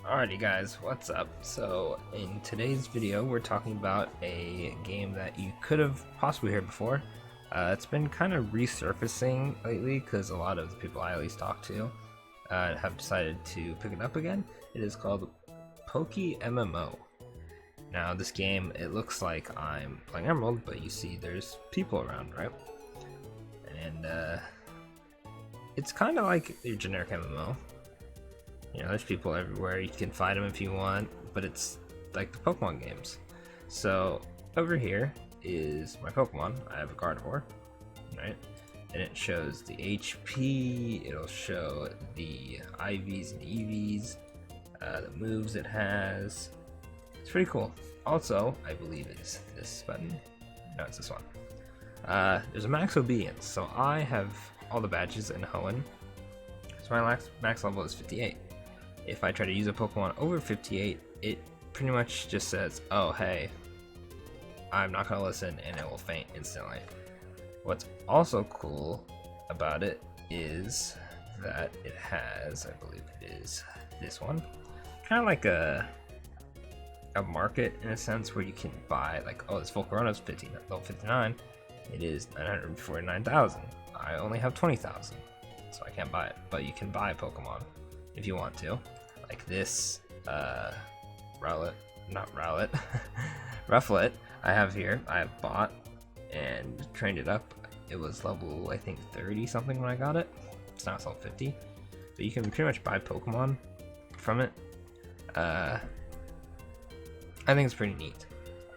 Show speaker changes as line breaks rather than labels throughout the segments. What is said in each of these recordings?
Alrighty guys, what's up? So in today's video we're talking about a game that you could have possibly heard before. It's been kind of resurfacing lately because a lot of the people I at least talk to have decided to pick it up again. It is called PokeMMO. Now this game, it looks like I'm playing Emerald, but you see there's people around, right? And it's kind of like your generic MMO. You know, there's people everywhere, you can fight them if you want, but it's like the Pokemon games. So over here is my Pokemon. I have a Gardevoir, right? And it shows the HP, it'll show the IVs and EVs, the moves it has. It's pretty cool. Also, I believe it's this button. No, it's this one. There's a max obedience, so I have all the badges in Hoenn. So my max level is 58. If I try to use a Pokemon over 58, it pretty much just says, oh hey, I'm not gonna listen, and it will faint instantly. What's also cool about it is that it has, I believe it is this one, kind of like a market in a sense where you can buy, like, oh, this Volcarona's level 59, it is 949,000. I only have 20,000, so I can't buy it, but you can buy Pokemon if you want to, like this Rowlet, not Rowlet, Rufflet I have here. I have bought and trained it up. It was level, I think, 30 something when I got it. It's now level 50, but you can pretty much buy Pokemon from it. I think it's pretty neat.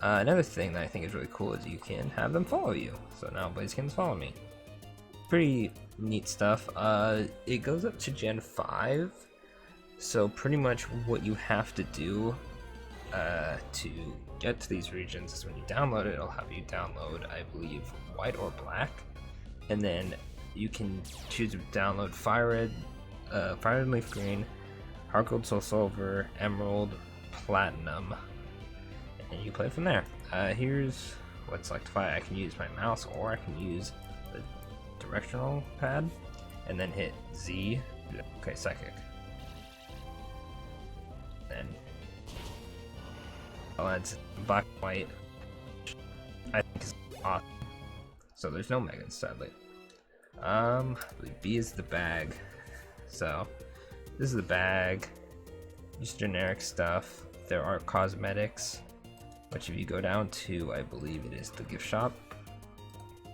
Another thing that I think is really cool is you can have them follow you. So now Blazekins follow me. Pretty neat stuff. It goes up to Gen 5. So pretty much what you have to do to get to these regions is when you download it, it'll have you download, I believe, white or black. And then you can choose to download Fire Red, Fire Red Leaf Green, Heart Gold, Soul Silver, Emerald, Platinum. And you play from there. Here's what's like to fight. I can use my mouse or I can use the directional pad and then hit Z. Okay, Psychic. Then it's black and white. I think is awesome. So there's no Megans, sadly. I believe B is the bag. So this is the bag. Just generic stuff. There are cosmetics, which if you go down to, I believe it is the gift shop,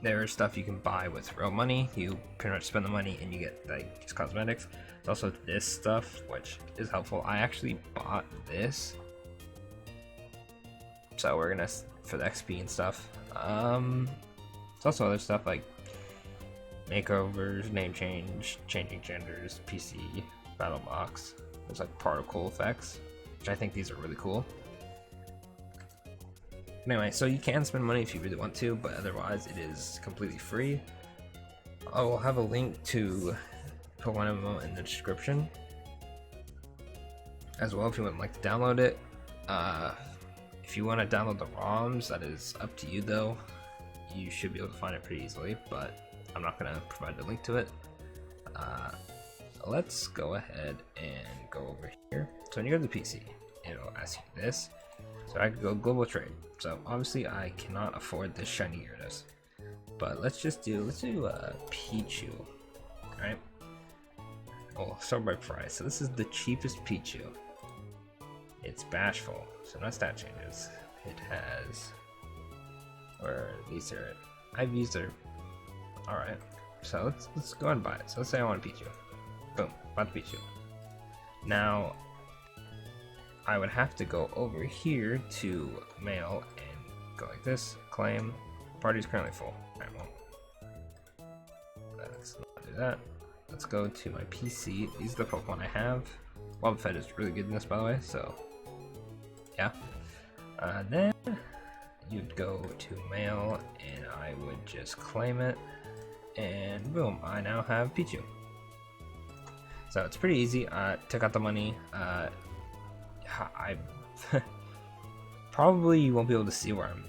there is stuff you can buy with real money. You pretty much spend the money and you get like just cosmetics. There's also this stuff, which is helpful. I actually bought this, so we're gonna, for the XP and stuff. There's also other stuff like makeovers, name change, changing genders, PC, battle box. There's like particle effects, which I think these are really cool. Anyway, so you can spend money if you really want to, but otherwise it is completely free. I will have a link to PokeMMO in the description as well if you would like to download it. If you want to download the ROMs, that is up to you though. You should be able to find it pretty easily, but I'm not going to provide a link to it. Let's go ahead and go over here. So when you go to the PC, it'll ask you this. So I could go global trade. So obviously I cannot afford this shiny Gyarados, but let's do Pichu, right? Oh, start by price. So this is the cheapest Pichu. It's bashful, so no stat changes. It has, or these are, IVs are, all right. So let's go ahead and buy it. So let's say I want a Pichu. Boom, bought the Pichu. Now I would have to go over here to mail and go like this, claim, party's currently full. Alright, well, let's not do that. Let's go to my PC. These are the Pokemon I have. Wobbuffet is really good in this, by the way, so yeah. Then you'd go to mail and I would just claim it, and boom, I now have Pichu. So it's pretty easy. Took out the money. I probably you won't be able to see where I'm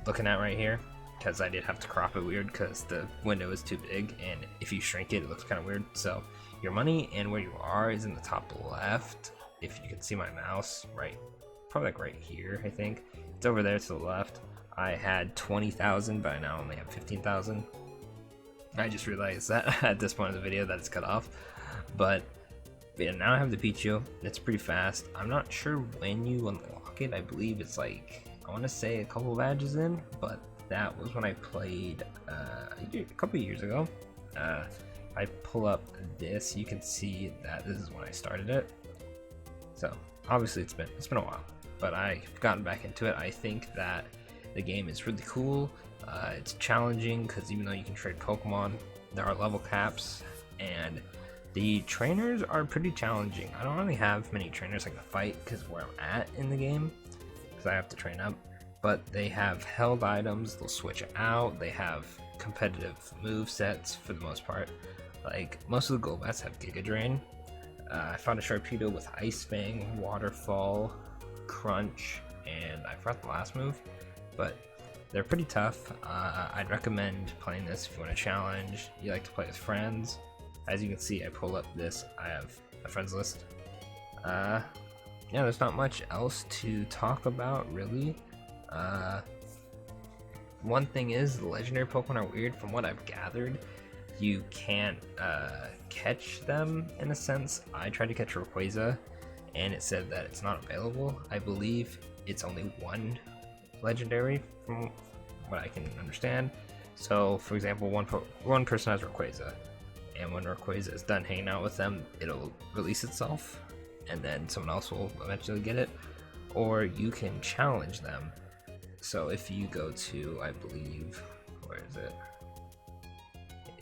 looking at right here because I did have to crop it weird because the window is too big, and if you shrink it, it looks kind of weird. So your money and where you are is in the top left, if you can see my mouse, right, probably like right here, I think. It's over there to the left. I had 20,000, but I now only have 15,000. I just realized that at this point of the video that it's cut off. But yeah, now I have the Pichu. It's pretty fast. I'm not sure when you unlock it. I believe it's like, I want to say a couple badges in, but that was when I played a couple years ago. I pull up this, you can see that this is when I started it. So obviously it's been a while, but I've gotten back into it. I think that the game is really cool. It's challenging because even though you can trade Pokemon, there are level caps, and the trainers are pretty challenging. I don't really have many trainers I can fight because where I'm at in the game, because I have to train up. But they have held items, they'll switch out, they have competitive move sets for the most part. Like most of the Golbats have Giga Drain. I found a Sharpedo with Ice Fang, Waterfall, Crunch, and I forgot the last move, but they're pretty tough. I'd recommend playing this if you want a challenge. You like to play with friends. As you can see, I pull up this, I have a friends list. Yeah, there's not much else to talk about really. One thing is, the legendary Pokemon are weird. From what I've gathered, you can't catch them in a sense. I tried to catch Rayquaza and it said that it's not available. I believe it's only one legendary from what I can understand. So for example, one person has Rayquaza, and when Rayquaza is done hanging out with them, it'll release itself and then someone else will eventually get it, or you can challenge them. So if you go to, I believe, where is it?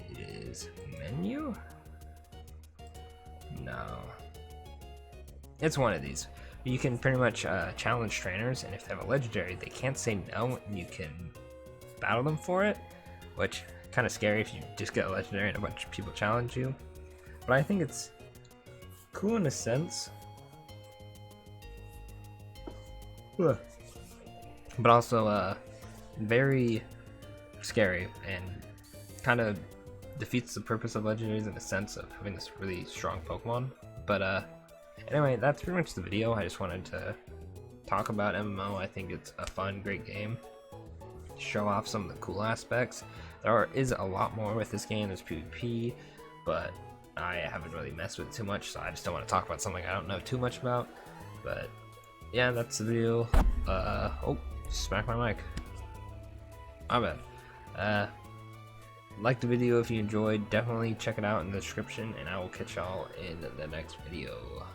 It is menu? No. It's one of these. You can pretty much challenge trainers, and if they have a legendary, they can't say no, and you can battle them for it, which kind of scary if you just get a legendary and a bunch of people challenge you. But I think it's cool in a sense. Ugh. But also very scary and kind of defeats the purpose of legendaries in the sense of having this really strong Pokemon. But anyway, that's pretty much the video. I just wanted to talk about MMO. I think it's a fun, great game. Show off some of the cool aspects. There is a lot more with this game. There's PvP, but I haven't really messed with it too much, so I just don't want to talk about something I don't know too much about. But yeah, that's the video. Oh, smack my mic. My bad. Like the video if you enjoyed. Definitely check it out in the description, and I will catch y'all in the next video.